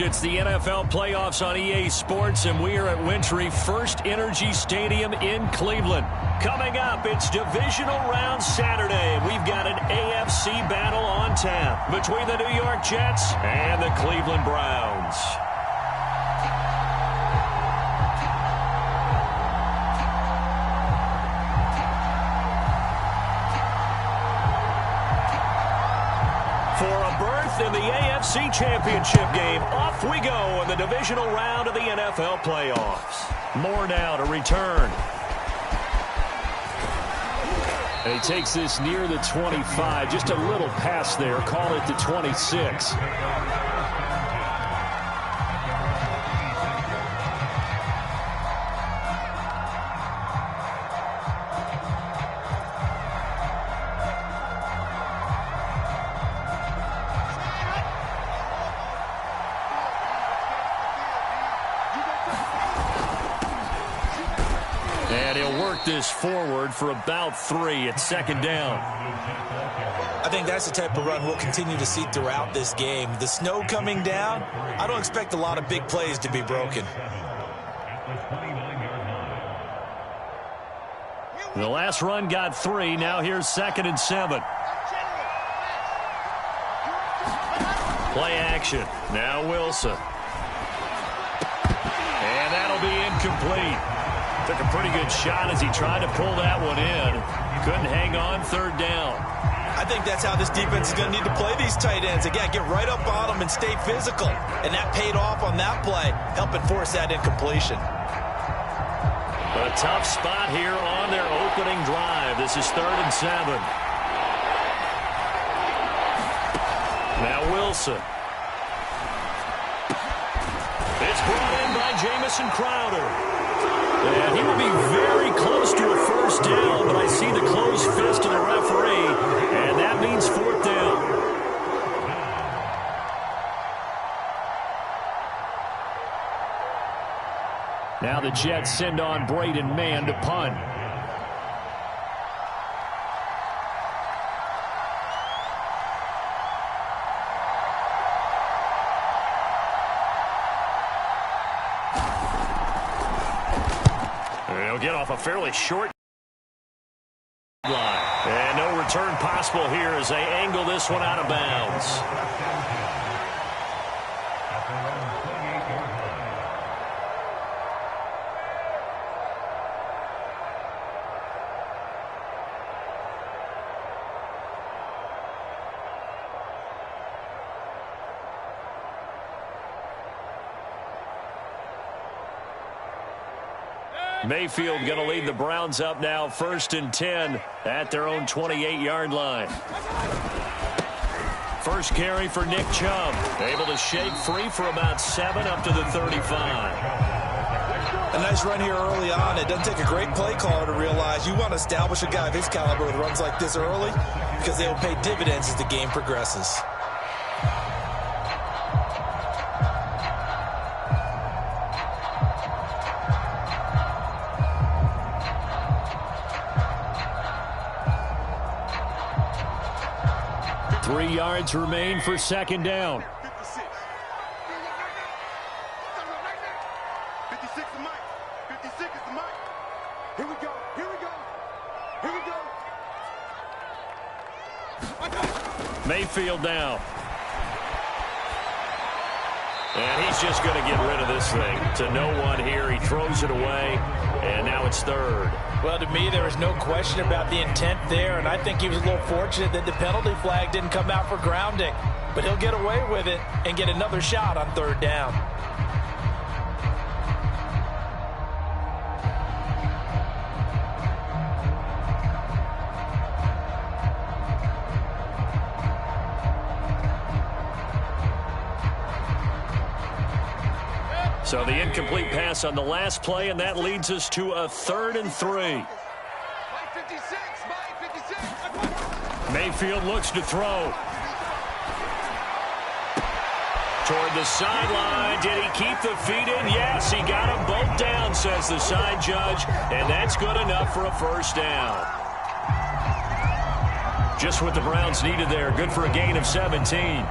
It's the NFL playoffs on EA Sports, and we are at Wintry First Energy Stadium in Cleveland. Coming up, it's divisional round Saturday. We've got an AFC battle on tap between the New York Jets and the Cleveland Browns. For a berth in the AFC Championship game, off we go in the divisional round of the NFL playoffs. More now to return. And he takes this near the 25, just a little past there, call it the 26. And he'll work this forward for about 3 at second down. I think that's the type of run we'll continue to see throughout this game. The snow coming down, I don't expect a lot of big plays to be broken. The last run got 3. Now here's 2nd and 7. Play action. Now Wilson. And that'll be incomplete. Took a pretty good shot as he tried to pull that one in. Couldn't hang on, 3rd down. I think that's how this defense is going to need to play these tight ends. Again, get right up on them and stay physical. And that paid off on that play, helping force that incompletion. A tough spot here on their opening drive. This is 3rd and 7. Now Wilson. It's brought in by Jamison Crowder. And he will be very close to a 1st down, but I see the closed fist of the referee, and that means 4th down. Now the Jets send on Braden Mann to punt. They'll get off a fairly short line. And no return possible here as they angle this one out of bounds. Mayfield going to lead the Browns up now, 1st and 10 at their own 28-yard line. First carry for Nick Chubb. Able to shake free for about 7 up to the 35. A nice run here early on. It doesn't take a great play caller to realize you want to establish a guy of his caliber with runs like this early because they will pay dividends as the game progresses. Yards remain for 2nd down. 56. 56 is Mike. 56 is the Mike. Here we go. Here we go. Here we go. Mayfield now. And he's just going to get rid of this thing to no one here. He throws it away, and now it's 3rd. Well, to me, there was no question about the intent there, and I think he was a little fortunate that the penalty flag didn't come out for grounding. But he'll get away with it and get another shot on 3rd down. So the incomplete pass on the last play, and that leads us to a 3rd and 3. Mayfield looks to throw. Toward the sideline. Did he keep the feet in? Yes, he got them both down, says the side judge, and that's good enough for a 1st down. Just what the Browns needed there. Good for a gain of 17.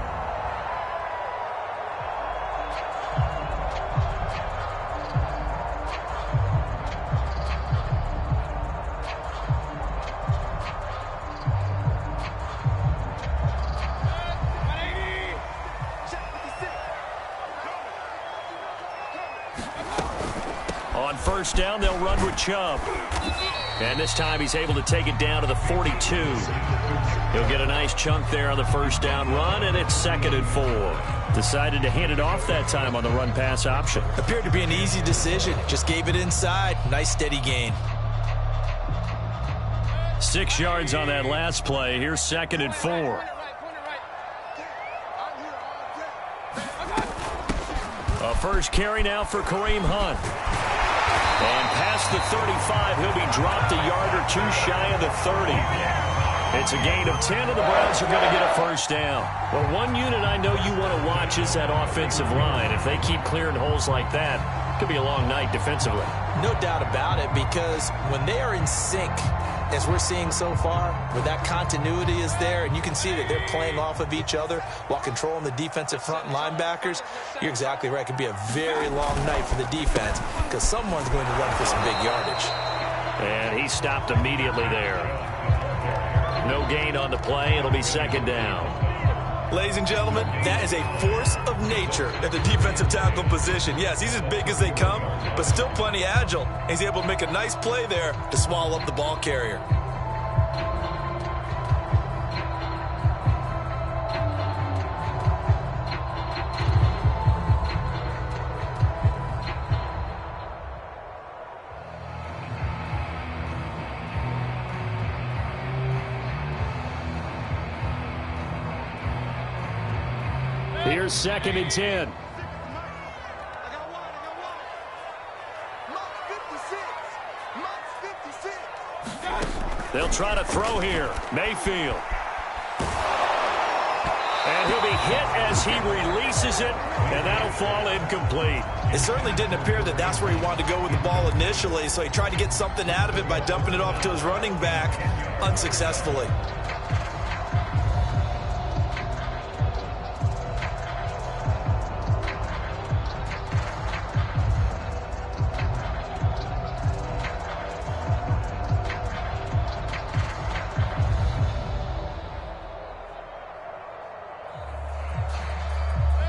On first down, they'll run with Chubb. And this time he's able to take it down to the 42. He'll get a nice chunk there on the first down run, and it's 2nd and 4. Decided to hand it off that time on the run-pass option. Appeared to be an easy decision. Just gave it inside. Nice steady gain. 6 yards on that last play. Here's 2nd and 4. A first carry now for Kareem Hunt. And past the 35, he'll be dropped a yard or two shy of the 30. It's a gain of 10, and the Browns are going to get a first down. Well, one unit I know you want to watch is that offensive line. If they keep clearing holes like that, it could be a long night defensively. No doubt about it, because when they are in sync, as we're seeing so far, where that continuity is there, and you can see that they're playing off of each other while controlling the defensive front and linebackers, you're exactly right. It could be a very long night for the defense because someone's going to run for some big yardage. And he stopped immediately there. No gain on the play. It'll be 2nd down. Ladies and gentlemen, that is a force of nature at the defensive tackle position. Yes, he's as big as they come, but still plenty agile. He's able to make a nice play there to swallow up the ball carrier. Here's 2nd and 10. They'll try to throw here. Mayfield. And he'll be hit as he releases it, and that'll fall incomplete. It certainly didn't appear that that's where he wanted to go with the ball initially, so he tried to get something out of it by dumping it off to his running back unsuccessfully.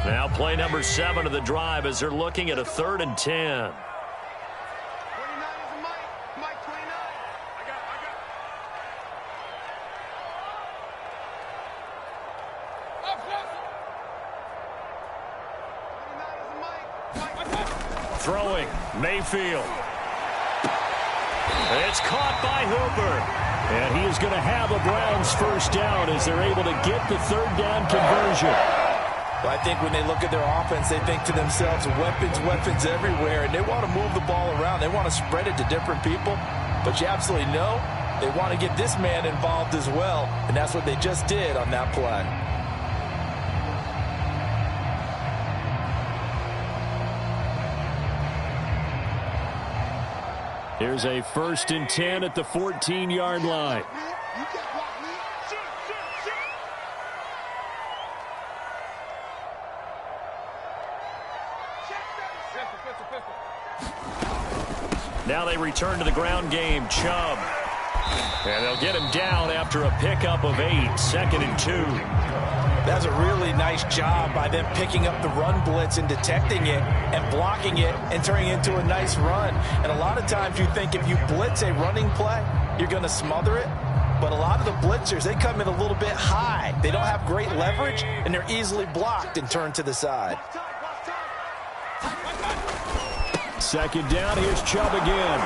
Now play number 7 of the drive as they're looking at a 3rd and 10. 29 is a Mike 29. I got. 29 is a Mike. Throwing, Mayfield. It's caught by Hooper. And he is going to have a Browns first down as they're able to get the 3rd down conversion. Well, I think when they look at their offense, they think to themselves, weapons everywhere, and they want to move the ball around. They want to spread it to different people, but you absolutely know they want to get this man involved as well, and that's what they just did on that play. Here's a 1st and 10 at the 14-yard line. Now they return to the ground game. Chubb. And they'll get him down after a pickup of 8. 2nd and 2. That's a really nice job by them picking up the run blitz and detecting it and blocking it and turning it into a nice run. And a lot of times you think if you blitz a running play, you're going to smother it. But a lot of the blitzers, they come in a little bit high. They don't have great leverage, and they're easily blocked and turned to the side. 2nd down, here's Chubb again.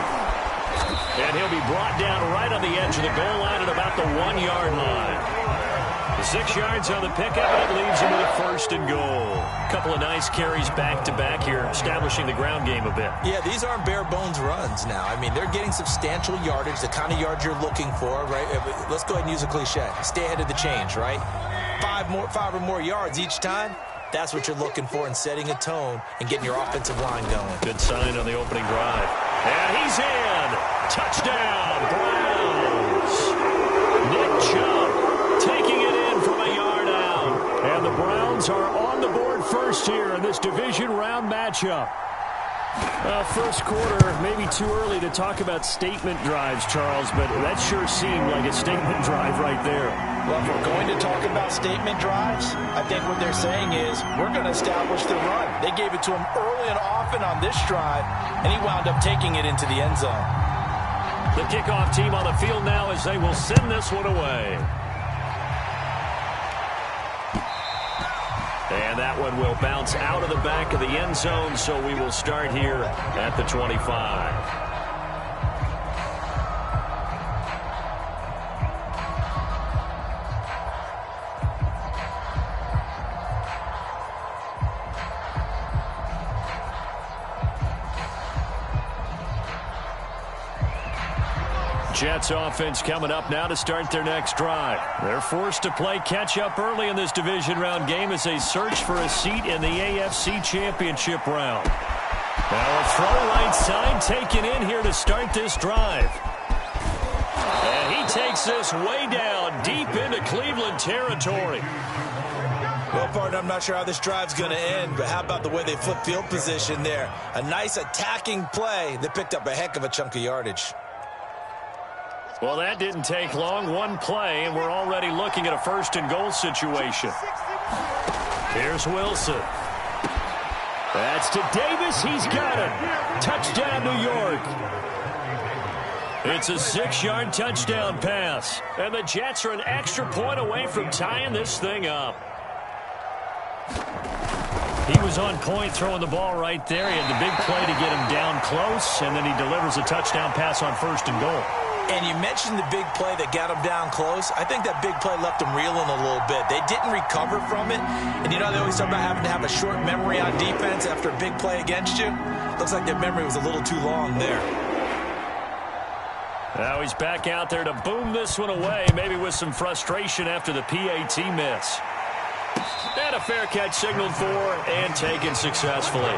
And he'll be brought down right on the edge of the goal line at about the 1-yard line. 6 yards on the pickup, and it leaves him with a 1st and goal. A couple of nice carries back-to-back here, establishing the ground game a bit. Yeah, these aren't bare-bones runs now. I mean, they're getting substantial yardage, the kind of yards you're looking for, right? Let's go ahead and use a cliche. Stay ahead of the change, right? 5 or more yards each time. That's what you're looking for in setting a tone and getting your offensive line going. Good sign on the opening drive. And he's in. Touchdown, Browns. Nick Chubb taking it in from a yard out. And the Browns are on the board first here in this division round matchup. First quarter, maybe too early to talk about statement drives, Charles, but that sure seemed like a statement drive right there. Well, if we're going to talk about statement drives, I think what they're saying is we're going to establish the run. They gave it to him early and often on this drive, and he wound up taking it into the end zone. The kickoff team on the field now as they will send this one away. And that one will bounce out of the back of the end zone, so we will start here at the 25. Jets offense coming up now to start their next drive. They're forced to play catch-up early in this division round game as they search for a seat in the AFC Championship round. Now a throw right side taken in here to start this drive. And he takes this way down deep into Cleveland territory. Well, partner, I'm not sure how this drive's going to end, but how about the way they flip field position there? A nice attacking play that picked up a heck of a chunk of yardage. Well, that didn't take long. One play, and we're already looking at a first-and-goal situation. Here's Wilson. That's to Davis. He's got it. Touchdown, New York. It's a 6-yard touchdown pass. And the Jets are an extra point away from tying this thing up. He was on point throwing the ball right there. He had the big play to get him down close, and then he delivers a touchdown pass on first and goal. And you mentioned the big play that got him down close. I think that big play left him reeling a little bit. They didn't recover from it. And you know, they always talk about having to have a short memory on defense after a big play against you. Looks like their memory was a little too long there. Now he's back out there to boom this one away, maybe with some frustration after the PAT miss. And a fair catch signaled for and taken successfully.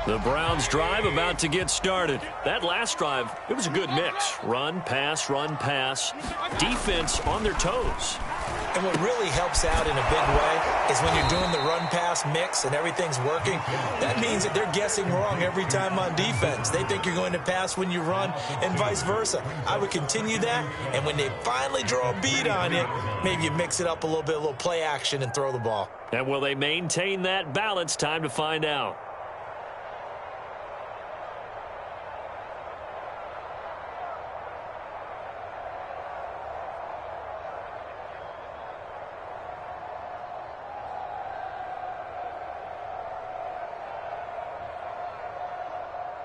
The Browns drive about to get started. That last drive, it was a good mix. Run, pass, defense on their toes. And what really helps out in a big way is when you're doing the run-pass mix and everything's working, that means that they're guessing wrong every time on defense. They think you're going to pass when you run and vice versa. I would continue that, and when they finally draw a beat on you, maybe you mix it up a little play action and throw the ball. And will they maintain that balance? Time to find out.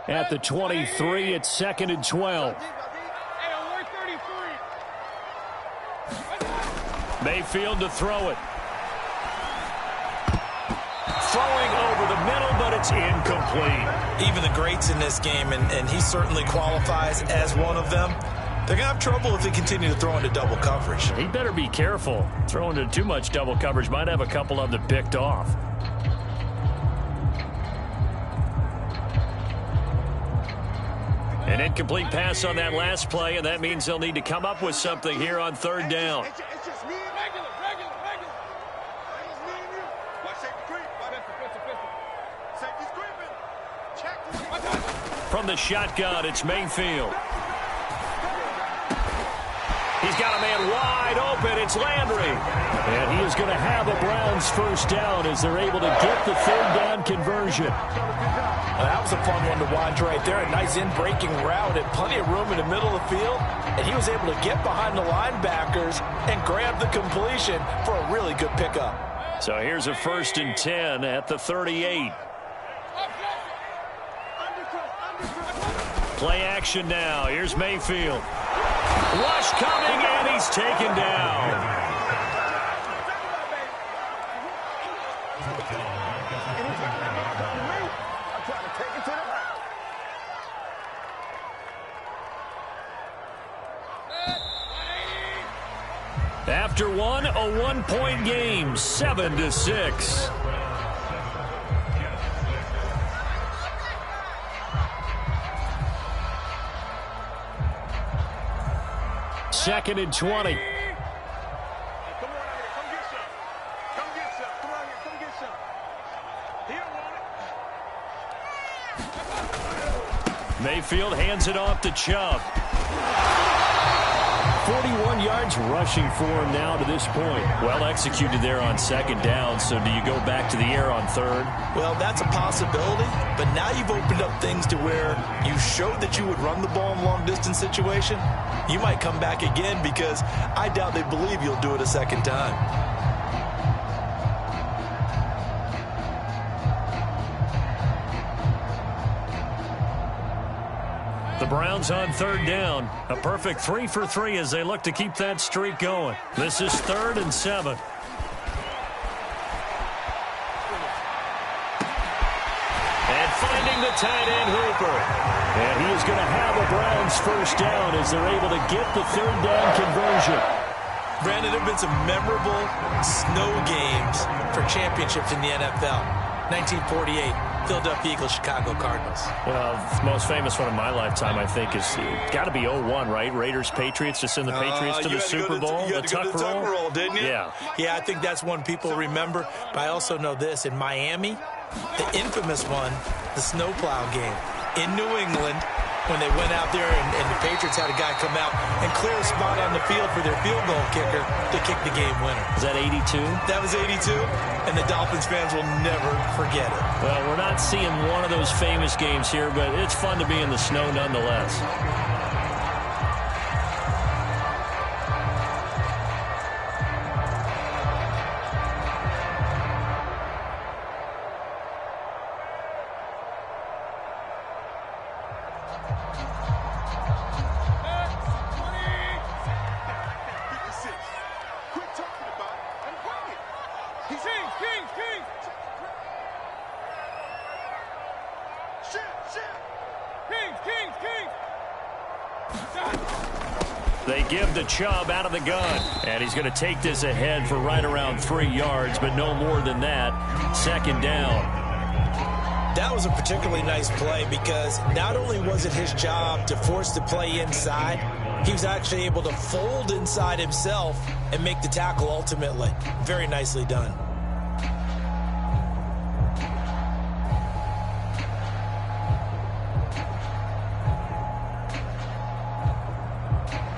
At the 23, it's 2nd and 12. Mayfield to throw it. Throwing over the middle, but it's incomplete. Even the greats in this game, and he certainly qualifies as one of them, they're going to have trouble if they continue to throw into double coverage. He better be careful. Throwing into too much double coverage might have a couple of them picked off. An incomplete pass on that last play, and that means they'll need to come up with something here on third down. It's just me. Regular. Watch safety creep. Safety's creeping. Check. From the shotgun, it's Mayfield. He's got a man wide open. It's Landry. And he is going to have a Browns first down as they're able to get the third down conversion. Well, that was a fun one to watch right there. A nice in-breaking route and plenty of room in the middle of the field. And he was able to get behind the linebackers and grab the completion for a really good pickup. So here's a 1st and 10 at the 38. Play action now. Here's Mayfield. Rush coming, and he's taken down. After one, a one-point game, 7-6. 2nd and 20. Mayfield hands it off to Chubb. 41 yards rushing for him now to this point. Well executed there on 2nd down. So do you go back to the air on 3rd? Well, that's a possibility, but now you've opened up things to where you showed that you would run the ball in long-distance situation. You might come back again because I doubt they believe you'll do it a 2nd time. The Browns on 3rd down. A perfect 3 for 3 as they look to keep that streak going. This is 3rd and 7. And finding the tight end Hooper. And he is going to have a Browns 1st down as they're able to get the 3rd down conversion. Brandon, there have been some memorable snow games for championships in the NFL. 1948. Philadelphia Eagles, Chicago Cardinals. Well, the most famous one of my lifetime, I think, is got to be 01, right? Raiders, Patriots, to send the Patriots to the Super Bowl. You had to go to the Tuck roll, didn't you? Yeah. Yeah, I think that's one people remember. But I also know this. In Miami, the infamous one, the snowplow game. In New England, when they went out there and the Patriots had a guy come out and clear a spot on the field for their field goal kicker to kick the game winner. Is that 82? That was 82, and the Dolphins fans will never forget it. Well, we're not seeing one of those famous games here, but it's fun to be in the snow nonetheless. They give to Chubb out of the gun. And he's going to take this ahead for right around 3 yards, but no more than that. 2nd down. That was a particularly nice play because not only was it his job to force the play inside, he was actually able to fold inside himself and make the tackle ultimately. Very nicely done.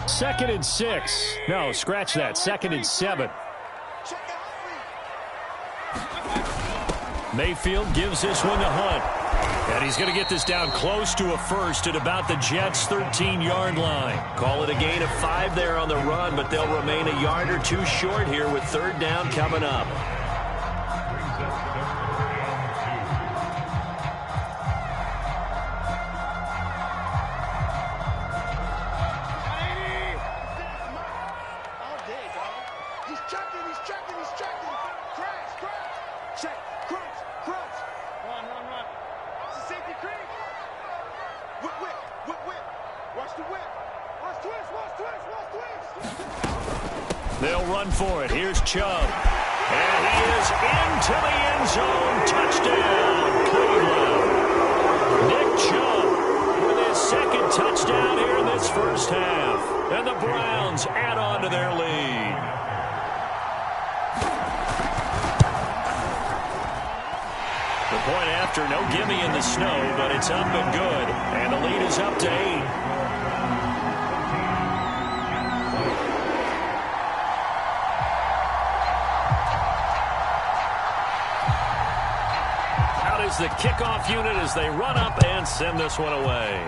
Second and 6. No, scratch that. 2nd and 7. Mayfield gives this one to Hunt. And he's going to get this down close to a first at about the Jets' 13-yard line. Call it a gain of 5 there on the run, but they'll remain a yard or two short here with 3rd down coming up. They'll run for it. Here's Chubb. And he is into the end zone. Touchdown, Cleveland. Nick Chubb with his 2nd touchdown here in this 1st half. And the Browns add on to their lead. The point after, no gimme in the snow, but it's up and good. And the lead is up to 8. The kickoff unit as they run up and send this one away.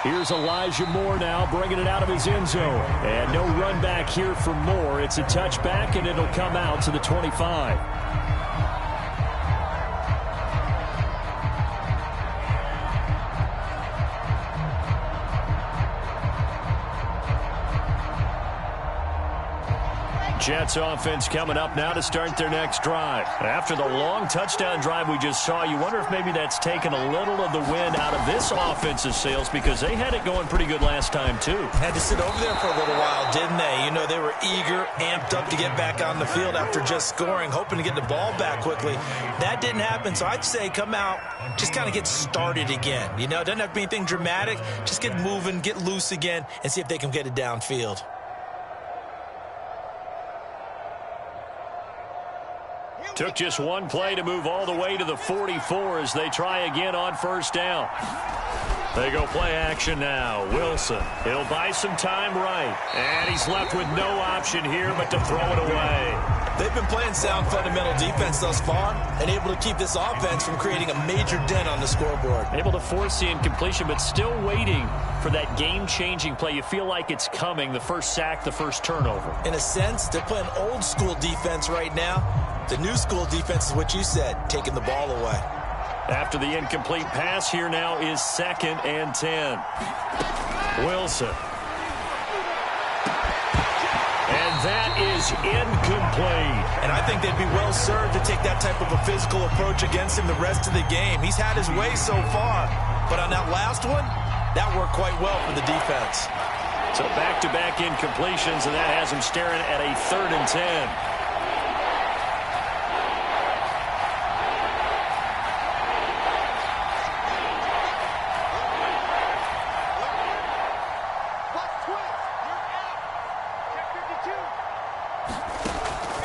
Here's Elijah Moore now bringing it out of his end zone. And no run back here for Moore. It's a touchback, and it'll come out to the 25. Jets offense coming up now to start their next drive. After the long touchdown drive we just saw, you wonder if maybe that's taken a little of the wind out of this offensive sails, because they had it going pretty good last time too. Had to sit over there for a little while, didn't they? You know, they were eager, amped up to get back on the field after just scoring, hoping to get the ball back quickly. That didn't happen, so I'd say come out, just kind of get started again. You know, it doesn't have to be anything dramatic. Just get moving, get loose again, and see if they can get it downfield. Took just one play to move all the way to the 44 as they try again on first down. They go play action now. Wilson, he'll buy some time right. And he's left with no option here but to throw it away. They've been playing sound fundamental defense thus far and able to keep this offense from creating a major dent on the scoreboard. Able to force the incompletion, but still waiting for that game-changing play. You feel like it's coming, the first sack, the first turnover. In a sense, they're playing old-school defense right now. The new school defense is what you said, taking the ball away. After the incomplete pass, here now is 2nd and 10. Wilson. And that is incomplete. And I think they'd be well served to take that type of a physical approach against him the rest of the game. He's had his way so far, but on that last one, that worked quite well for the defense. So back-to-back incompletions, and that has him staring at a 3rd and 10.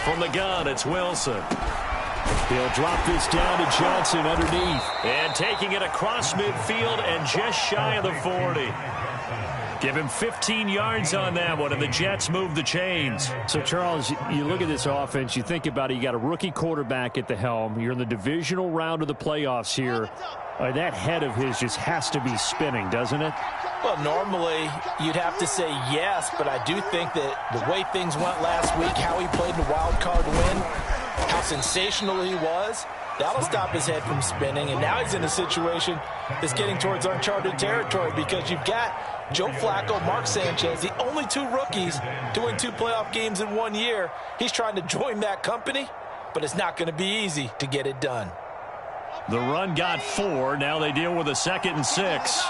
From the gun, it's Wilson. He'll drop this down to Johnson underneath. And taking it across midfield and just shy of the 40. Give him 15 yards on that one, and the Jets move the chains. So, Charles, you look at this offense, you think about it, you got a rookie quarterback at the helm. You're in the divisional round of the playoffs here. That head of his just has to be spinning, doesn't it? Well, normally you'd have to say yes, but I do think that the way things went last week, how he played the wild card win, how sensational he was, that'll stop his head from spinning. And now he's in a situation that's getting towards uncharted territory, because you've got Joe Flacco, Mark Sanchez, the only 2 rookies to win 2 playoff games in 1 year. He's trying to join that company, but it's not going to be easy to get it done. The run got 4. Now they deal with a 2nd and 6.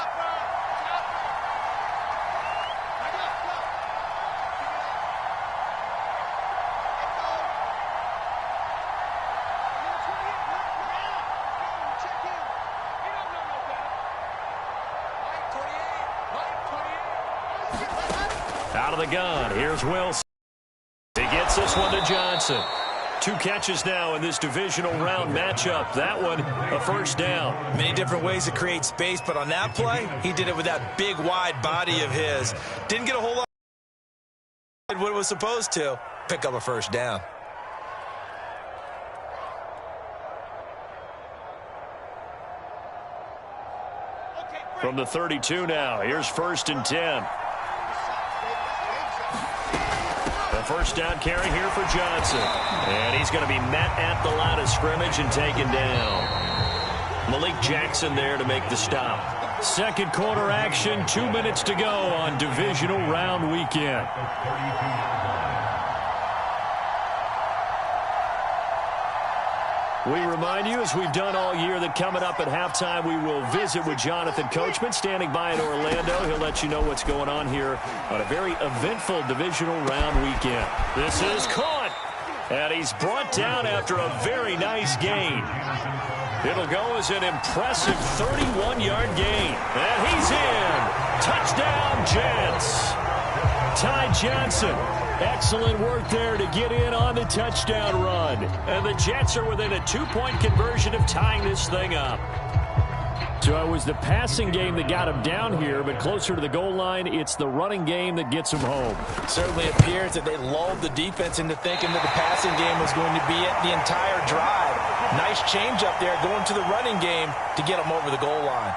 Out of the gun, here's Wilson. He gets this one to Johnson. 2 catches now in this divisional round matchup. That one, a first down. Many different ways to create space, but on that play, he did it with that big, wide body of his. Didn't get a whole lot of what it was supposed to. Pick up a first down. From the 32 now, here's 1st and 10. A first down carry here for Johnson. And he's going to be met at the line of scrimmage and taken down. Malik Jackson there to make the stop. 2nd quarter action, 2 minutes to go on divisional round weekend. We remind you, as we've done all year, that coming up at halftime, we will visit with Jonathan Coachman, standing by in Orlando. He'll let you know what's going on here on a very eventful divisional round weekend. This is caught, and he's brought down after a very nice gain. It'll go as an impressive 31-yard gain. And he's in. Touchdown, Jets. Ty Johnson. Excellent work there to get in on the touchdown run. And the Jets are within a 2-point conversion of tying this thing up. So it was the passing game that got him down here, but closer to the goal line, it's the running game that gets him home. Certainly appears that they lulled the defense into thinking that the passing game was going to be it the entire drive. Nice change up there going to the running game to get him over the goal line.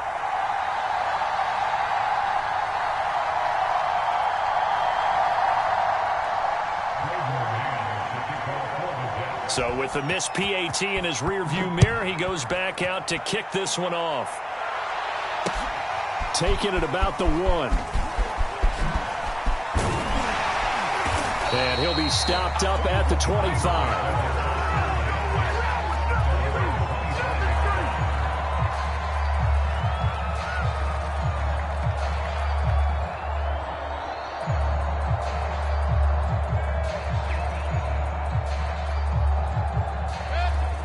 So with the missed PAT in his rearview mirror, he goes back out to kick this one off. Taking it about the 1. And he'll be stopped up at the 25.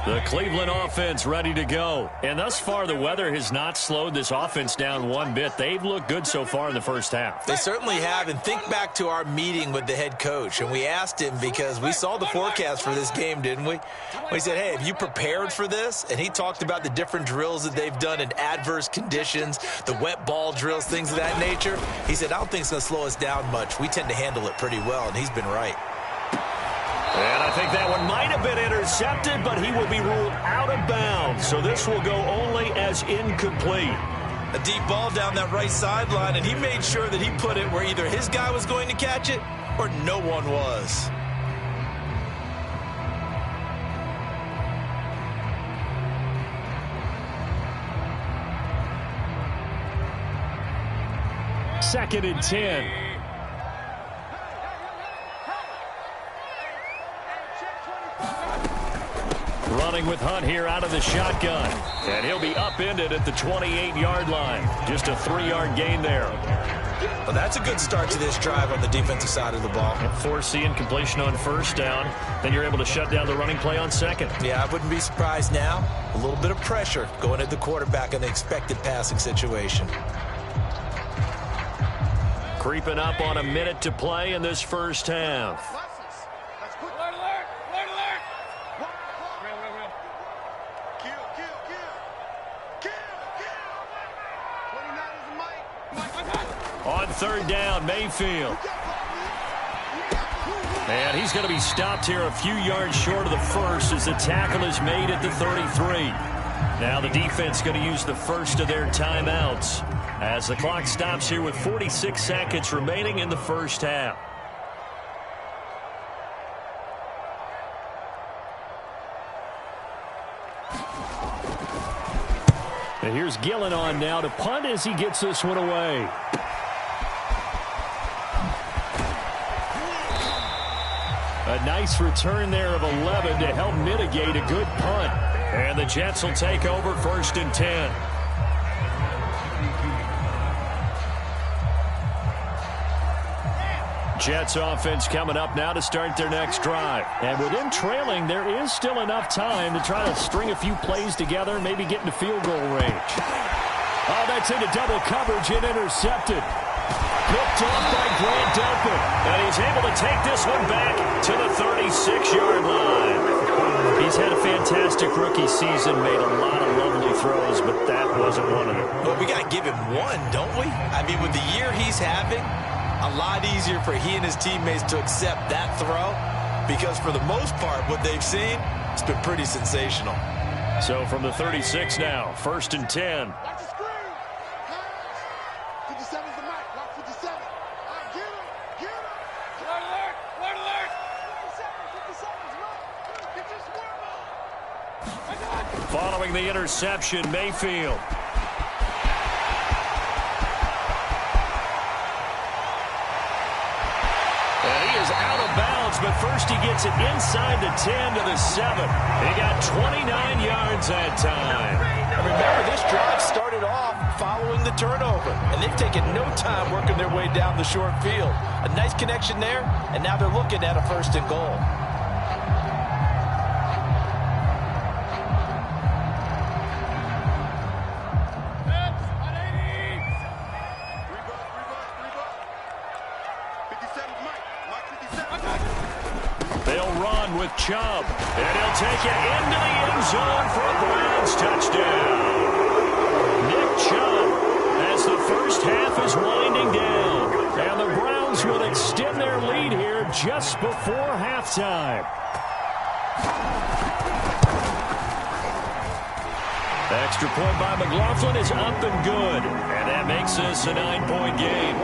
The Cleveland offense ready to go. And thus far, the weather has not slowed this offense down one bit. They've looked good so far in the first half. They certainly have. And think back to our meeting with the head coach. And we asked him because we saw the forecast for this game, didn't we? We said, hey, have you prepared for this? And he talked about the different drills that they've done in adverse conditions, the wet ball drills, things of that nature. He said, I don't think it's going to slow us down much. We tend to handle it pretty well, and he's been right. And I think that one might have been intercepted, but he will be ruled out of bounds. So this will go only as incomplete. A deep ball down that right sideline, and he made sure that he put it where either his guy was going to catch it or no one was. Second and 10. Running with Hunt here out of the shotgun. And he'll be upended at the 28-yard line. Just a 3-yard gain there. Well, that's a good start to this drive on the defensive side of the ball. Force the incompletion on first down. Then you're able to shut down the running play on second. Yeah, I wouldn't be surprised now. A little bit of pressure going at the quarterback in the expected passing situation. Creeping up on a minute to play in this first half. On third down, Mayfield. And he's going to be stopped here a few yards short of the first as the tackle is made at the 33. Now the defense going to use the first of their timeouts as the clock stops here with 46 seconds remaining in the first half. And here's Gillen on now to punt as he gets this one away. A nice return there of 11 to help mitigate a good punt. And the Jets will take over first and 10. Jets offense coming up now to start their next drive. And with them trailing, there is still enough time to try to string a few plays together, maybe get into field goal range. Oh, that's into double coverage and intercepted. Picked off by Grant Delpit. And he's able to take this one back to the 36-yard line. He's had a fantastic rookie season, made a lot of lovely throws, but that wasn't one of them. Well, we got to give him one, don't we? I mean, with the year he's having, a lot easier for he and his teammates to accept that throw because for the most part, what they've seen, it's been pretty sensational. So from the 36 now, first and 10. Watch the screen. 57's the mic. Watch 57. Get him. Get him. Alert, alert. Alert, alert. 57's mic. Get your square ball. Following the interception, Mayfield. Out of bounds, but first he gets it inside the 10 to the 7. He got 29 yards that time. And remember, this drive started off following the turnover, and they've taken no time working their way down the short field. A nice connection there, and now they're looking at a first and goal. With Chubb, and he'll take it into the end zone for a Browns touchdown. Nick Chubb, as the first half is winding down, and the Browns will extend their lead here just before halftime. Extra point by McLaughlin is up and good, and that makes this a 9-point game.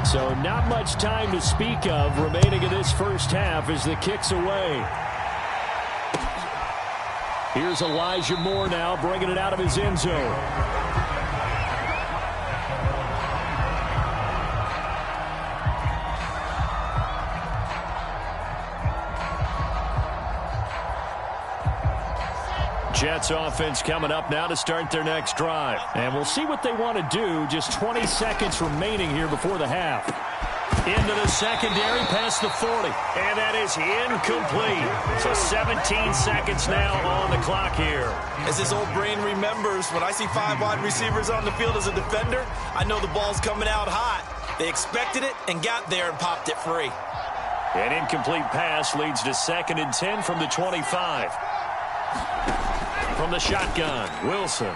So not much time to speak of remaining in this first half as the kick's away. Here's Elijah Moore now bringing it out of his end zone. Jets offense coming up now to start their next drive. And we'll see what they want to do. Just 20 seconds remaining here before the half. Into the secondary, past the 40. And that is incomplete. So 17 seconds now on the clock here. As his old brain remembers, when I see 5 wide receivers on the field as a defender, I know the ball's coming out hot. They expected it and got there and popped it free. An incomplete pass leads to 2nd and 10 from the 25. From the shotgun, Wilson.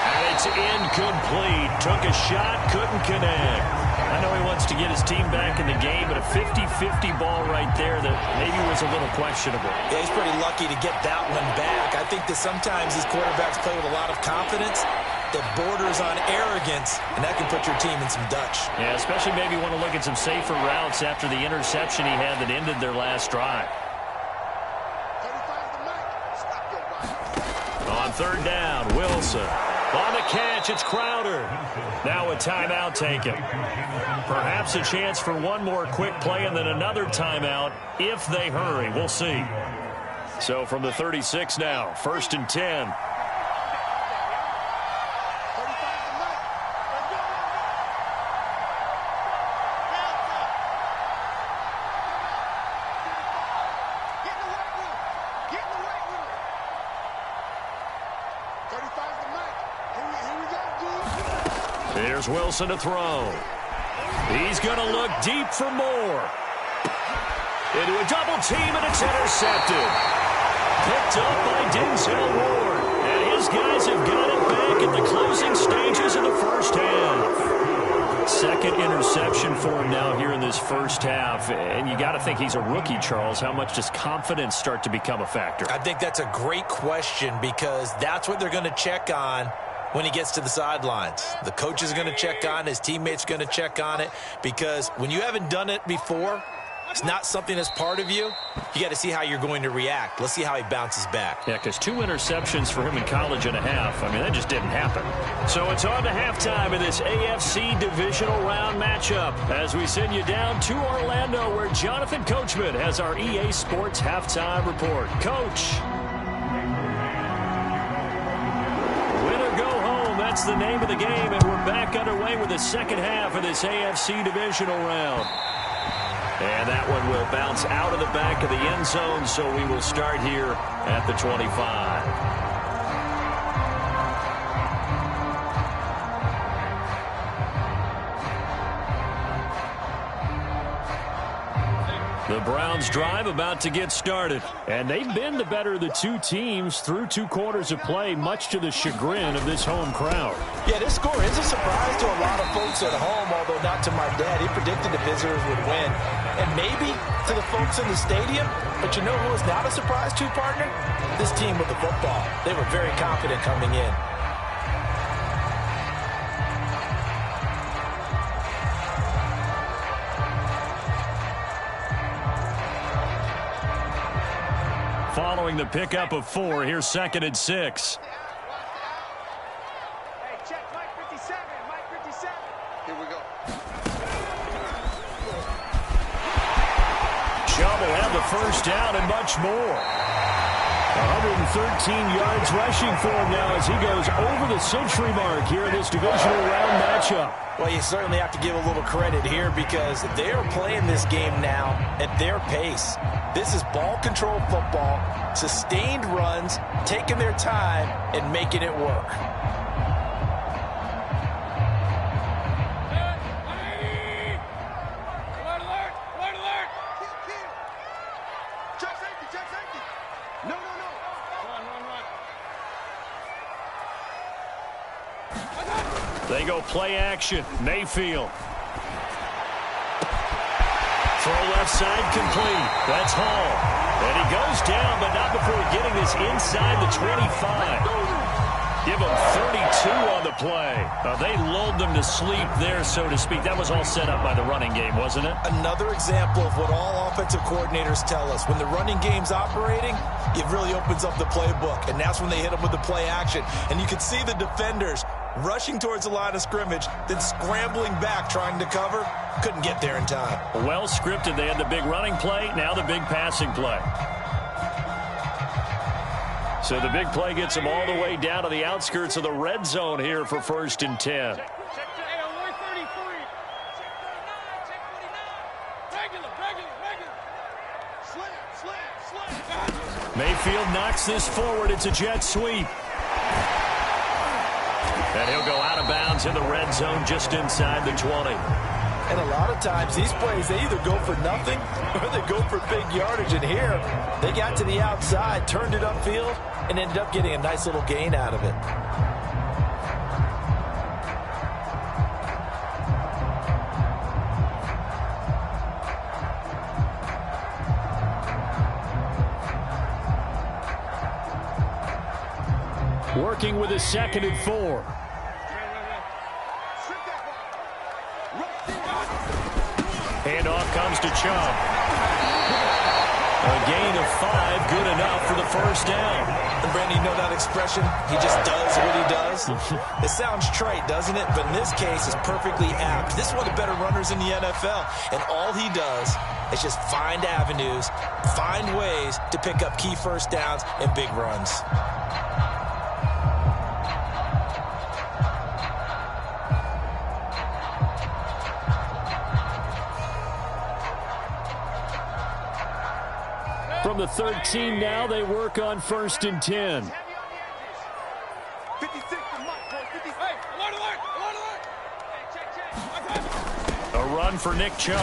And it's incomplete. Took a shot, couldn't connect. I know he wants to get his team back in the game, but a 50-50 ball right there that maybe was a little questionable. Yeah, he's pretty lucky to get that one back. I think that sometimes these quarterbacks play with a lot of confidence that borders on arrogance, and that can put your team in some Dutch. Yeah, especially maybe want to look at some safer routes after the interception he had that ended their last drive. On 3rd down, Wilson. On the catch, it's Crowder. Now a timeout taken. Perhaps a chance for one more quick play and then another timeout if they hurry. We'll see. So from the 36 now, 1st and 10. Here's Wilson to throw. He's going to look deep for more. Into a double team, and it's intercepted. Picked up by Denzel Ward. And his guys have got it back in the closing stages of the first half. 2nd interception for him now here in this first half. And you got to think he's a rookie, Charles. How much does confidence start to become a factor? I think that's a great question because that's what they're going to check on when he gets to the sidelines. The coach is going to check on it. His teammates are going to check on it because when you haven't done it before, it's not something that's part of you. You got to see how you're going to react. Let's see how he bounces back. Yeah, because 2 interceptions for him in college and a half. I mean, that just didn't happen. So it's on to halftime in this AFC divisional round matchup as we send you down to Orlando where Jonathan Coachman has our EA Sports halftime report. Coach. That's the name of the game, and we're back underway with the second half of this AFC divisional round. And that one will bounce out of the back of the end zone, so we will start here at the 25. The Browns drive about to get started. And they've been the better of the 2 teams through 2 quarters of play, much to the chagrin of this home crowd. Yeah, this score is a surprise to a lot of folks at home, although not to my dad. He predicted the visitors would win. And maybe to the folks in the stadium. But you know who is not a surprise to, partner? This team with the football. They were very confident coming in. Following the pickup of 4, here's 2nd and 6. Hey, check Mike 57, Mike 57. Here we go. Chubb will have the first down and much more. 113 yards rushing for him now as he goes over the century mark here in this divisional round matchup. Well, you certainly have to give a little credit here because they are playing this game now at their pace. This is ball control football, sustained runs, taking their time, and making it work. They go play action. Mayfield. Throw left side complete. That's Hall. And he goes down, but not before getting this inside the 25. Give them 32 on the play. They lulled them to sleep there, so to speak. That was all set up by the running game, wasn't it? Another example of what all offensive coordinators tell us. When the running game's operating, it really opens up the playbook, and that's when they hit them with the play action. And you can see the defenders rushing towards the line of scrimmage, then scrambling back trying to cover. Couldn't get there in time. Well scripted. They had the big running play, now the big passing play. So the big play gets them all the way down to the outskirts of the red zone here for 1st and 10. Mayfield knocks this forward. It's a jet sweep. And he'll go out of bounds in the red zone just inside the 20. And a lot of times these plays, they either go for nothing or they go for big yardage. And here, they got to the outside, turned it upfield, and ended up getting a nice little gain out of it. Working with a 2nd and 4. Handoff comes to Chubb. A gain of 5, good enough for the 1st down. And Brandon, you know that expression? He just does what he does. It sounds trite, doesn't it? But in this case, it's perfectly apt. This is one of the better runners in the NFL. And all he does is just find avenues, find ways to pick up key 1st downs and big runs. From the 13 now, they work on 1st and 10. 56 to Mike, 56. Hey, alert, alert, alert, alert. Hey, check. A run for Nick Chubb.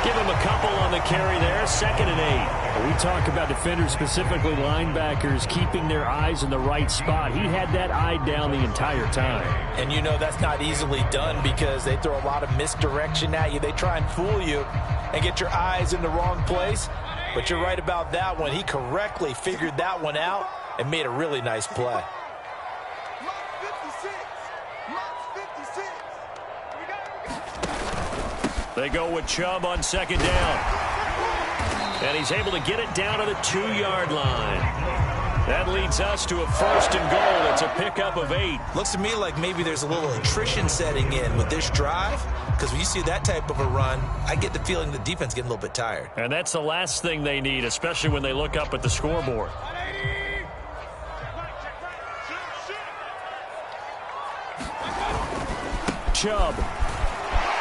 Give him a couple on the carry there. 2nd and 8. We talk about defenders, specifically linebackers, keeping their eyes in the right spot. He had that eye down the entire time. And you know that's not easily done because they throw a lot of misdirection at you. They try and fool you and get your eyes in the wrong place. But you're right about that one. He correctly figured that one out and made a really nice play. They go with Chubb on 2nd down. And he's able to get it down to the 2-yard line. That leads us to a 1st and goal. It's a pickup of 8. Looks to me like maybe there's a little attrition setting in with this drive, because when you see that type of a run, I get the feeling the defense getting a little bit tired. And that's the last thing they need, especially when they look up at the scoreboard. Chubb.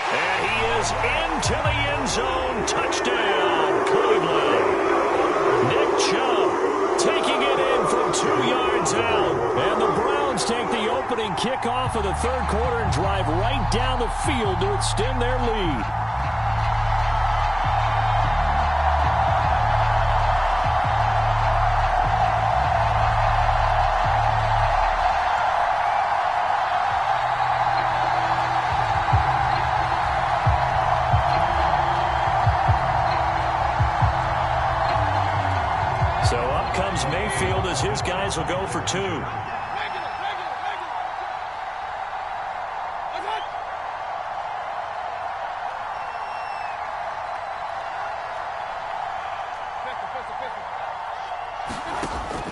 And he is into the end zone. Touchdown, Cleveland. Nick Chubb taking it in from 2 yards out. And the Browns take the opening kickoff of the 3rd quarter and drive right down the field to extend their lead. So up comes Mayfield as his guys will go for 2.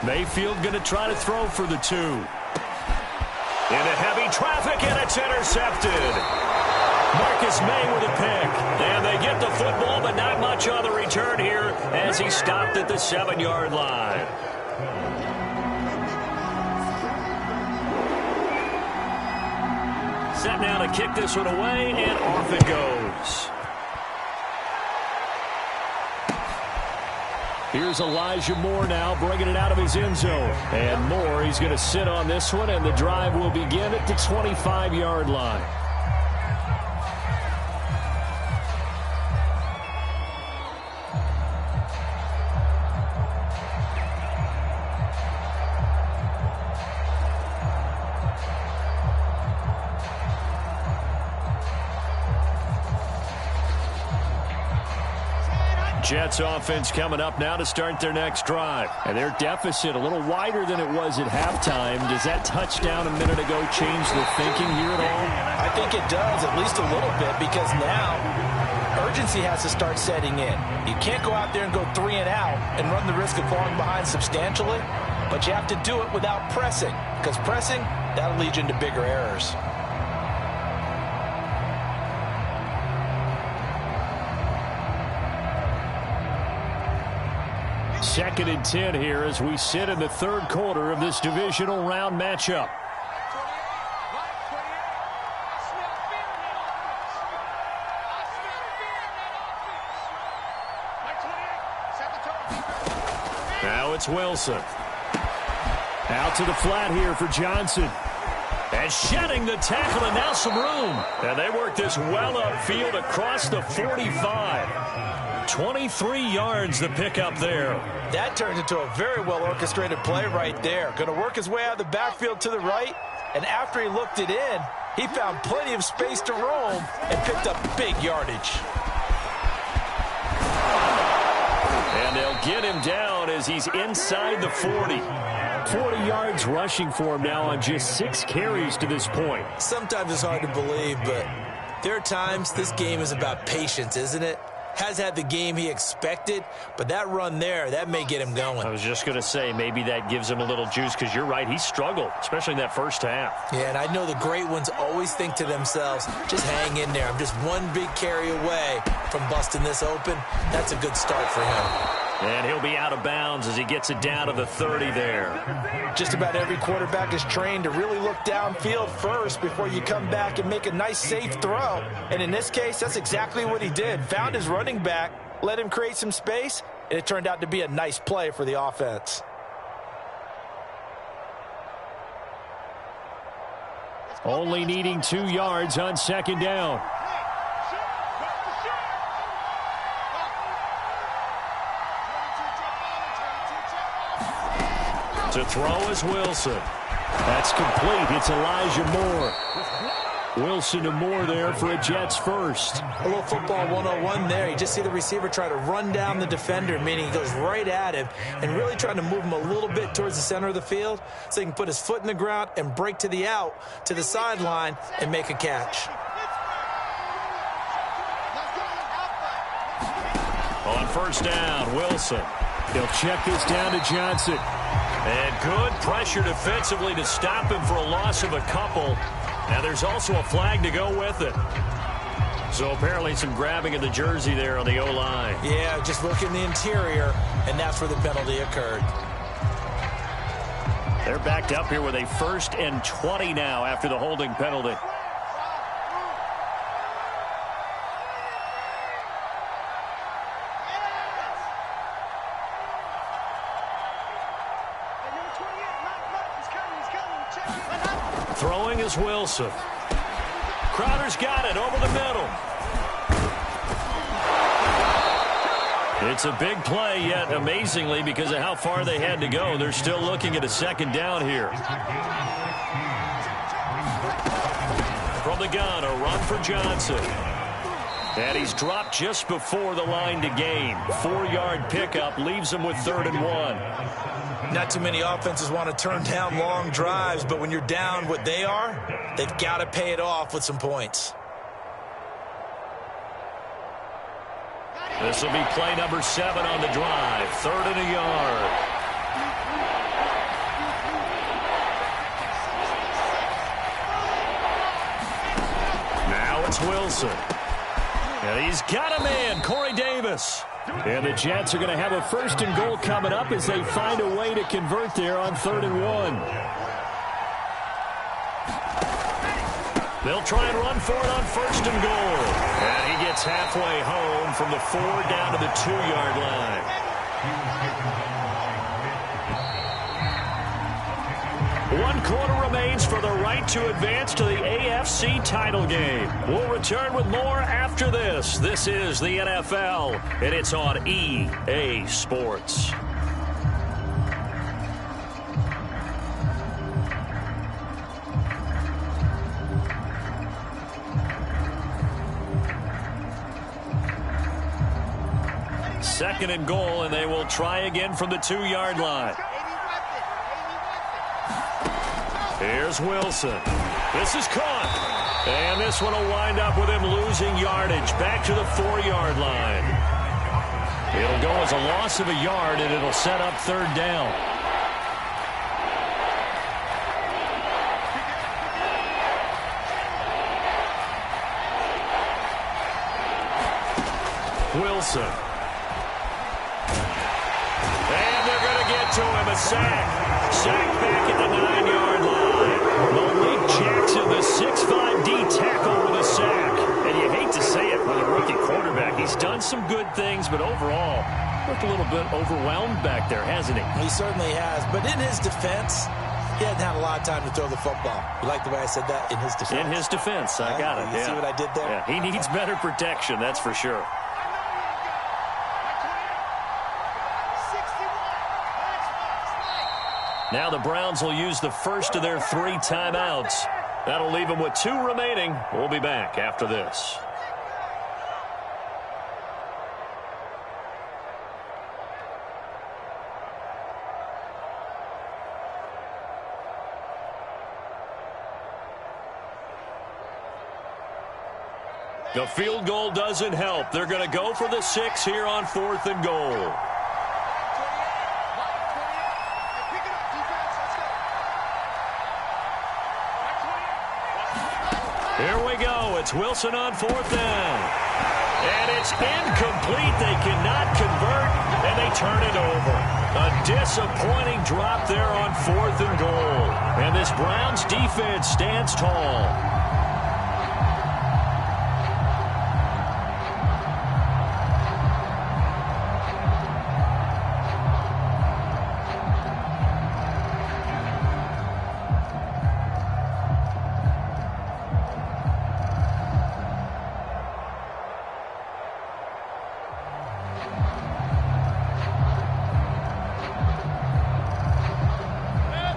Mayfield going to try to throw for the 2. Into heavy traffic, and it's intercepted. Marcus May with a pick. And they get the football, but not much on the return here as he stopped at the 7-yard line. Set now to kick this one away, and off it goes. Here's Elijah Moore now bringing it out of his end zone. And Moore, he's going to sit on this one, and the drive will begin at the 25-yard line. Jets offense coming up now to start their next drive. And their deficit a little wider than it was at halftime. Does that touchdown a minute ago change the thinking here at all? I think it does, at least a little bit, because now urgency has to start setting in. You can't go out there and go 3 and out and run the risk of falling behind substantially, but you have to do it without pressing, because pressing, that'll lead you into bigger errors. Second and 10 here as we sit in the third quarter of this divisional round matchup. Now it's Wilson. Out to the flat here for Johnson. And shedding the tackle, and now some room. And they work this well upfield across the 45. 23 yards the pickup there. That turns into a very well-orchestrated play right there. Going to work his way out of the backfield to the right, and after he looked it in, he found plenty of space to roam and picked up big yardage. And they'll get him down as he's inside the 40. 40 yards rushing for him now on just 6 carries to this point. Sometimes it's hard to believe, but there are times this game is about patience, isn't it? Has had the game he expected, but that run there, that may get him going. I was just going to say, maybe that gives him a little juice, because you're right, he struggled, especially in that first half. Yeah, and I know the great ones always think to themselves, just hang in there. I'm just one big carry away from busting this open. That's a good start for him. And he'll be out of bounds as he gets it down to the 30 there. Just about every quarterback is trained to really look downfield first before you come back and make a nice, safe throw. And in this case, that's exactly what he did. Found his running back, let him create some space, and it turned out to be a nice play for the offense. Only needing 2 yards on second down. To throw is Wilson. That's complete. It's Elijah Moore. Wilson to Moore there for a Jets first. A little football 101 there. You just see the receiver try to run down the defender, meaning he goes right at him and really trying to move him a little bit towards the center of the field so he can put his foot in the ground and break to the out, to the sideline, and make a catch. On first down, Wilson. He'll check this down to Johnson. And good pressure defensively to stop him for a loss of a couple. Now there's also a flag to go with it. So apparently some grabbing of the jersey there on the O-line. Yeah, just look in the interior, and that's where the penalty occurred. They're backed up here with a 1st and 20 now after the holding penalty. Throwing is Wilson. Crowder's got it over the middle. It's a big play, yet amazingly, because of how far they had to go, they're still looking at a second down here. From the gun, a run for Johnson. And he's dropped just before the line to gain. 4-yard pickup leaves him with 3rd and 1. Not too many offenses want to turn down long drives, but when you're down what they are, they've got to pay it off with some points. This will be play number 7 on the drive. 3rd and a yard. Now it's Wilson. And he's got a man, Corey Davis. And the Jets are going to have a 1st and goal coming up as they find a way to convert there on 3rd and 1. They'll try and run for it on 1st and goal. And he gets halfway home from the 4 down to the 2-yard line. One quarter remains for the right to advance to the AFC title game. We'll return with more after this. This is the NFL, and it's on EA Sports. second and goal, and they will try again from the 2-yard line. Here's Wilson. This is caught. And this one will wind up with him losing yardage back to the 4-yard line. It'll go as a loss of a yard, and it'll set up third down. Wilson. And they're going to get to him. A sack. Sack back at the 9-yard line. Malik Jackson, the 6'5" D tackle with a sack. And you hate to say it with a rookie quarterback. He's done some good things, but overall, looked a little bit overwhelmed back there, hasn't he? He certainly has. But in his defense, he hadn't had a lot of time to throw the football. You like the way I said that? In his defense. In his defense. I got it. You see what I did there? Yeah, he needs better protection, that's for sure. Now the Browns will use the first of their 3 timeouts. That'll leave them with 2 remaining. We'll be back after this. The field goal doesn't help. They're going to go for the 6 here on 4th and goal. Here we go. It's Wilson on 4th down. And it's incomplete. They cannot convert, and they turn it over. A disappointing drop there on 4th and goal. And this Browns defense stands tall.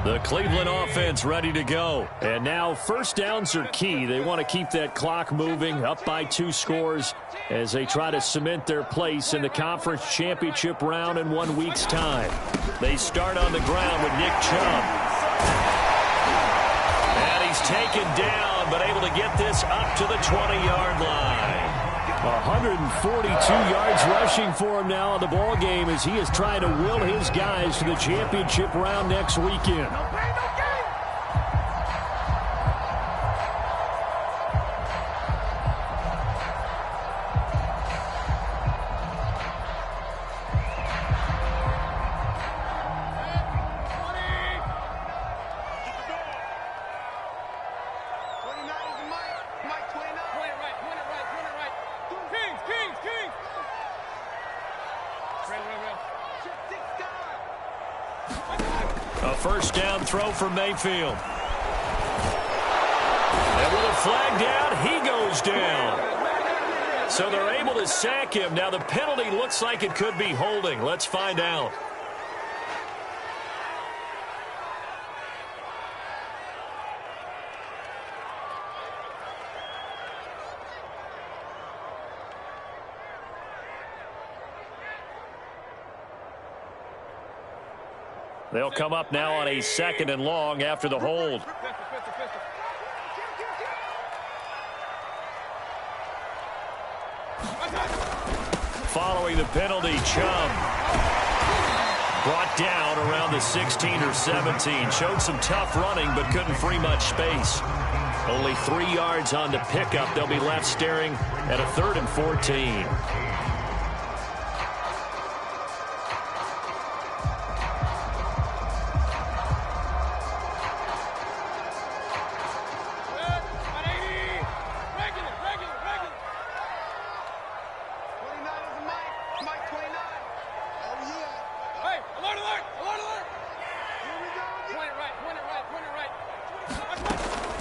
The Cleveland offense ready to go. And now first downs are key. They want to keep that clock moving, up by 2 scores as they try to cement their place in the conference championship round in 1 week's time. They start on the ground with Nick Chubb. And he's taken down, but able to get this up to the 20-yard line. 142 yards rushing for him now in the ball game as he is trying to will his guys to the championship round next weekend. A first down throw for Mayfield. And with a flag down, he goes down. So they're able to sack him. Now the penalty looks like it could be holding. Let's find out. They'll come up now on a 2nd and long after the hold. Following the penalty, Chubb brought down around the 16 or 17. Showed some tough running, but couldn't free much space. Only 3 yards on the pickup. They'll be left staring at a 3rd and 14.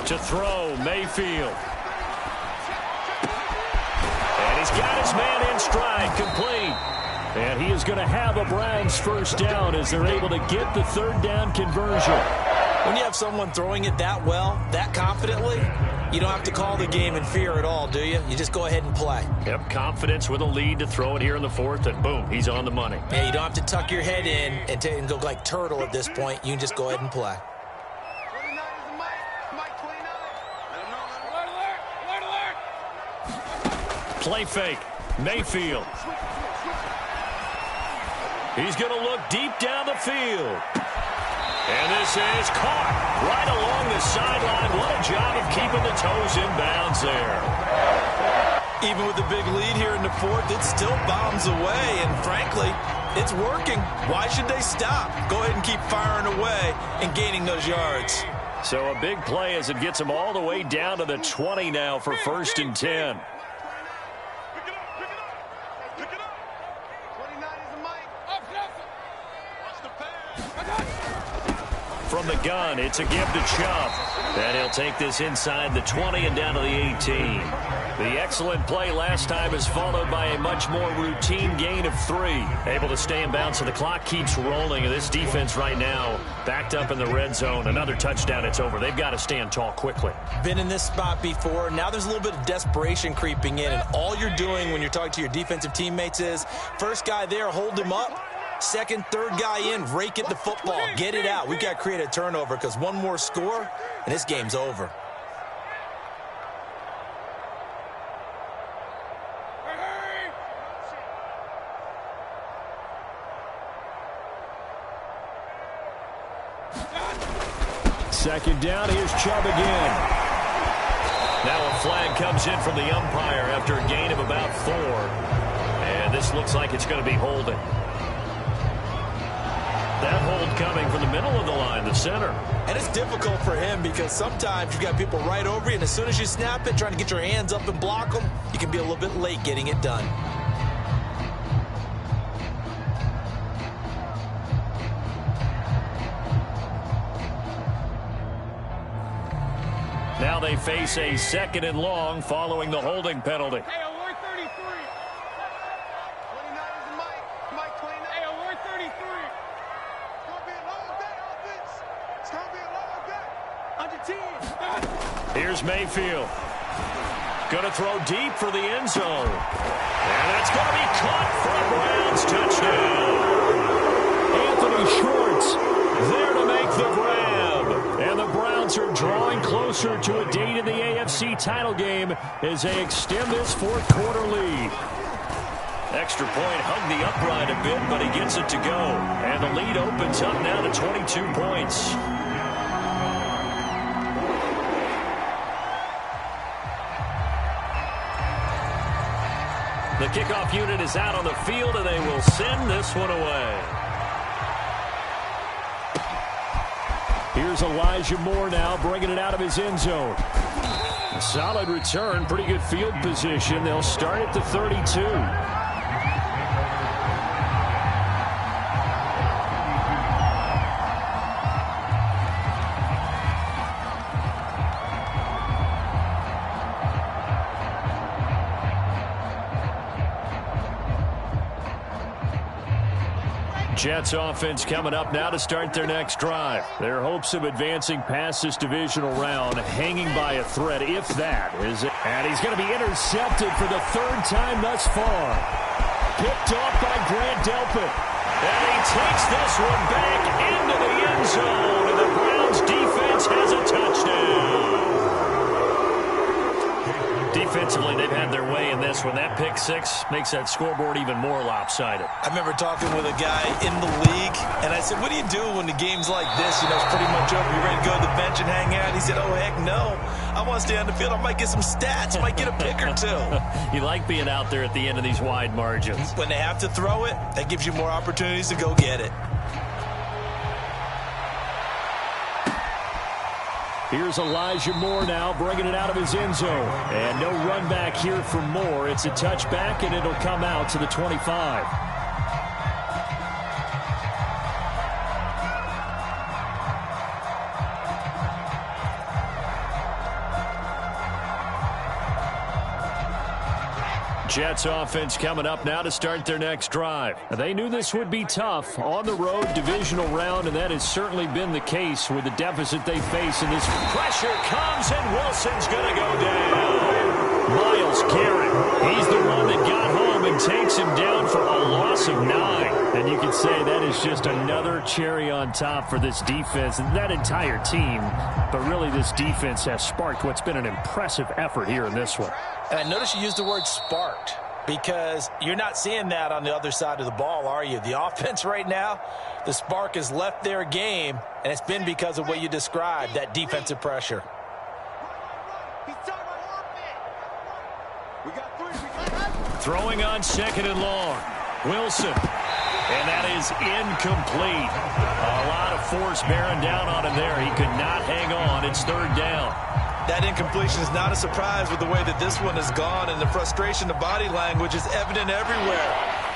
To throw, Mayfield. And he's got his man in stride, complete. And he is going to have a Browns first down as they're able to get the 3rd down conversion. When you have someone throwing it that well, that confidently, you don't have to call the game in fear at all, do you? You just go ahead and play. Yep, confidence with a lead to throw it here in the fourth, and boom, he's on the money. Yeah, you don't have to tuck your head in and go like turtle at this point. You can just go ahead and play. 29 is Mike 29. Let him know. Alert, alert. Play fake. Mayfield. He's going to look deep down the field. And this is caught right along the sideline. What a job of keeping the toes in bounds there. Even with the big lead here in the fourth, it still bombs away. And frankly, it's working. Why should they stop? Go ahead and keep firing away and gaining those yards. So a big play as it gets them all the way down to the 20 now for 1st and 10. From the gun, it's a give to Chubb. And he'll take this inside the 20 and down to the 18. The excellent play last time is followed by a much more routine gain of 3. Able to stay in bounds, so the clock keeps rolling. And this defense right now backed up in the red zone. Another touchdown, it's over. They've got to stand tall quickly. Been in this spot before. Now there's a little bit of desperation creeping in. And all you're doing when you're talking to your defensive teammates is, first guy there, hold him up. Second, third guy in, rake at the football. Get it out. We've got to create a turnover because one more score, and this game's over. Second down, here's Chubb again. Now a flag comes in from the umpire after a gain of about 4. And this looks like it's going to be holding. That hold coming from the middle of the line, the center. And it's difficult for him because sometimes you've got people right over you, and as soon as you snap it, trying to get your hands up and block them, you can be a little bit late getting it done. Now they face a 2nd and long following the holding penalty. Hey, alert 33. 29 is Mike 29. Hey, alert 33. It's going to be a long day, offense. It's going to be a long day. Under 10. Here's Mayfield. Going to throw deep for the end zone. And that's going to be caught for a Browns touchdown. Anthony Schwartz there to make the grab. And the Browns are drawing closer to a date in the AFC title game as they extend this 4th quarter lead. Extra point hugged the upright a bit, but he gets it to go. And the lead opens up now to 22 points. The kickoff unit is out on the field, and they will send this one away. Here's Elijah Moore now, bringing it out of his end zone. A solid return, pretty good field position. They'll start at the 32. Jets offense coming up now to start their next drive. Their hopes of advancing past this divisional round hanging by a thread, if that is it. And he's going to be intercepted for the 3rd time thus far. Picked off by Grant Delpit. And he takes this one back into the end zone. And the Browns defense has a touchdown. Defensively, they've had their way in this one. That pick 6 makes that scoreboard even more lopsided. I remember talking with a guy in the league, and I said, what do you do when the game's like this? You know, it's pretty much over. You ready to go to the bench and hang out? He said, oh, heck no. I want to stay on the field. I might get some stats. I might get a pick or 2. You like being out there at the end of these wide margins. When they have to throw it, that gives you more opportunities to go get it. Here's Elijah Moore now, bringing it out of his end zone. And no run back here for Moore. It's a touchback, and it'll come out to the 25. Jets offense coming up now to start their next drive. They knew this would be tough on the road divisional round, and that has certainly been the case with the deficit they face in this. Pressure comes, and Wilson's going to go down. Myles Garrett, he's the one that got home and takes him down for a loss of 9. And you can say that is just another cherry on top for this defense and that entire team. But really, this defense has sparked what's been an impressive effort here in this one. And I notice you used the word sparked because you're not seeing that on the other side of the ball, are you? The offense right now, the spark has left their game, and it's been because of what you described, that defensive pressure. Throwing on 2nd and long. Wilson. And that is incomplete. A lot of force bearing down on him there. He could not hang on. It's 3rd down. That incompletion is not a surprise with the way that this one has gone, and the frustration, the body language is evident everywhere.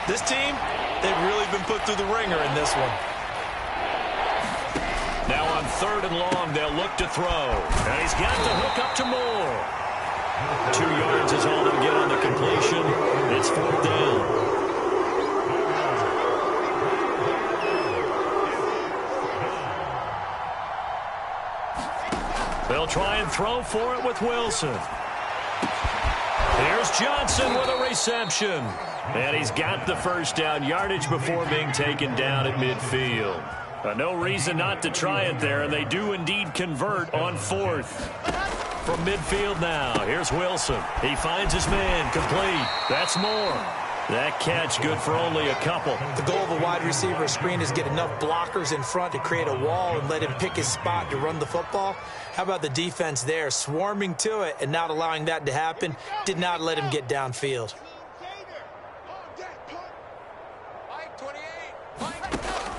This team, they've really been put through the ringer in this one. Now on 3rd and long, they'll look to throw. And he's got the hook up to Moore. 2 yards is all they'll get on the completion. It's 4th down. They'll try and throw for it with Wilson. Here's Johnson with a reception. And he's got the 1st down, yardage before being taken down at midfield. No reason not to try it there, and they do indeed convert on 4th. From midfield now, here's Wilson. He finds his man, complete. That's Moore. That catch good for only a couple. The goal of a wide receiver screen is get enough blockers in front to create a wall and let him pick his spot to run the football. How about the defense there, swarming to it and not allowing that to happen? Did not let him get downfield.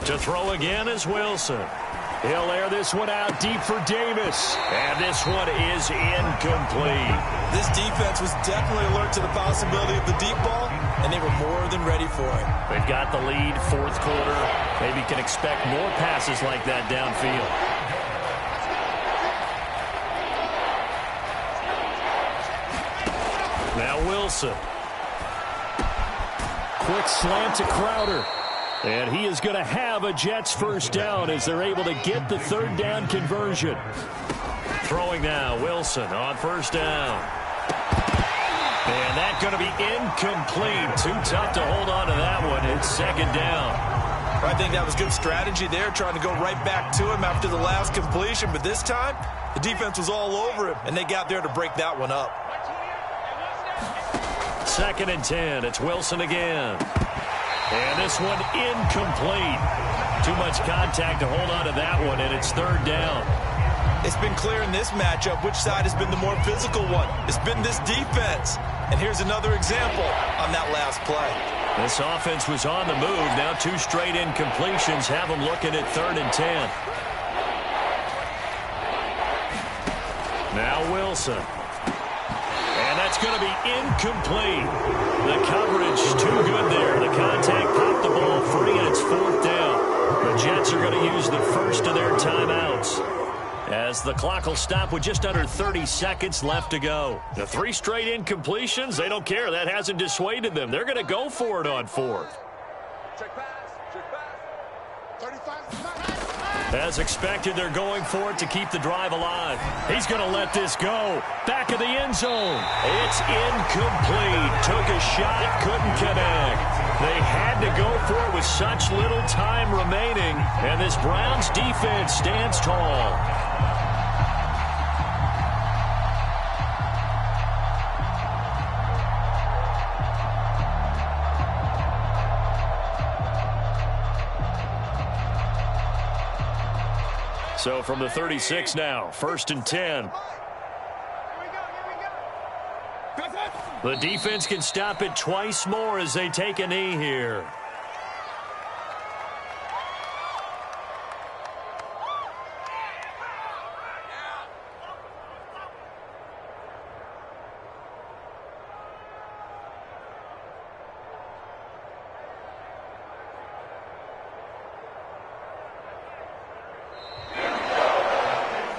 To throw again is Wilson. He'll air this one out deep for Davis. And this one is incomplete. This defense was definitely alert to the possibility of the deep ball, and they were more than ready for it. They've got the lead, 4th quarter. Maybe can expect more passes like that downfield. Now Wilson. Quick slant to Crowder. And he is going to have a Jets 1st down as they're able to get the 3rd down conversion. Throwing now, Wilson on 1st down. And that's going to be incomplete. Too tough to hold on to that one. It's 2nd down. I think that was good strategy there, trying to go right back to him after the last completion. But this time, the defense was all over him, and they got there to break that one up. 2nd and 10. It's Wilson again. And this one incomplete. Too much contact to hold on to that one, and it's 3rd down. It's been clear in this matchup which side has been the more physical one. It's been this defense. And here's another example on that last play. This offense was on the move. Now 2 straight incompletions have them looking at 3rd and 10. Now Wilson. And that's going to be incomplete. The coverage too good there. The contact popped the ball free, and it's 4th down. The Jets are going to use the first of their timeouts as the clock will stop with just under 30 seconds left to go. The 3 straight incompletions, they don't care. That hasn't dissuaded them. They're going to go for it on 4th. Check pass. Check pass. 35. As expected, they're going for it to keep the drive alive. He's going to let this go. Back of the end zone. It's incomplete. Took a shot, couldn't connect. They had to go for it with such little time remaining, and this Browns defense stands tall. So from the 36 now, 1st and 10. The defense can stop it twice more as they take a knee here.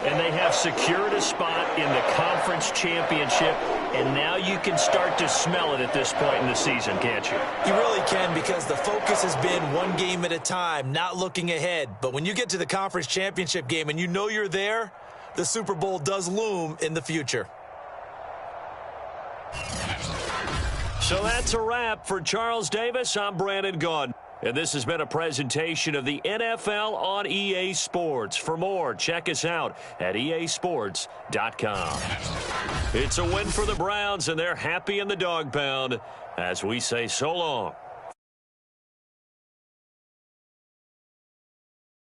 And they have secured a spot in the conference championship, and now you can start to smell it at this point in the season, can't you? You really can, because the focus has been one game at a time, not looking ahead. But when you get to the conference championship game and you know you're there, the Super Bowl does loom in the future. So that's a wrap for Charles Davis. I'm Brandon Gaudin. And this has been a presentation of the NFL on EA Sports. For more, check us out at easports.com. It's a win for the Browns, and they're happy in the dog pound as we say so long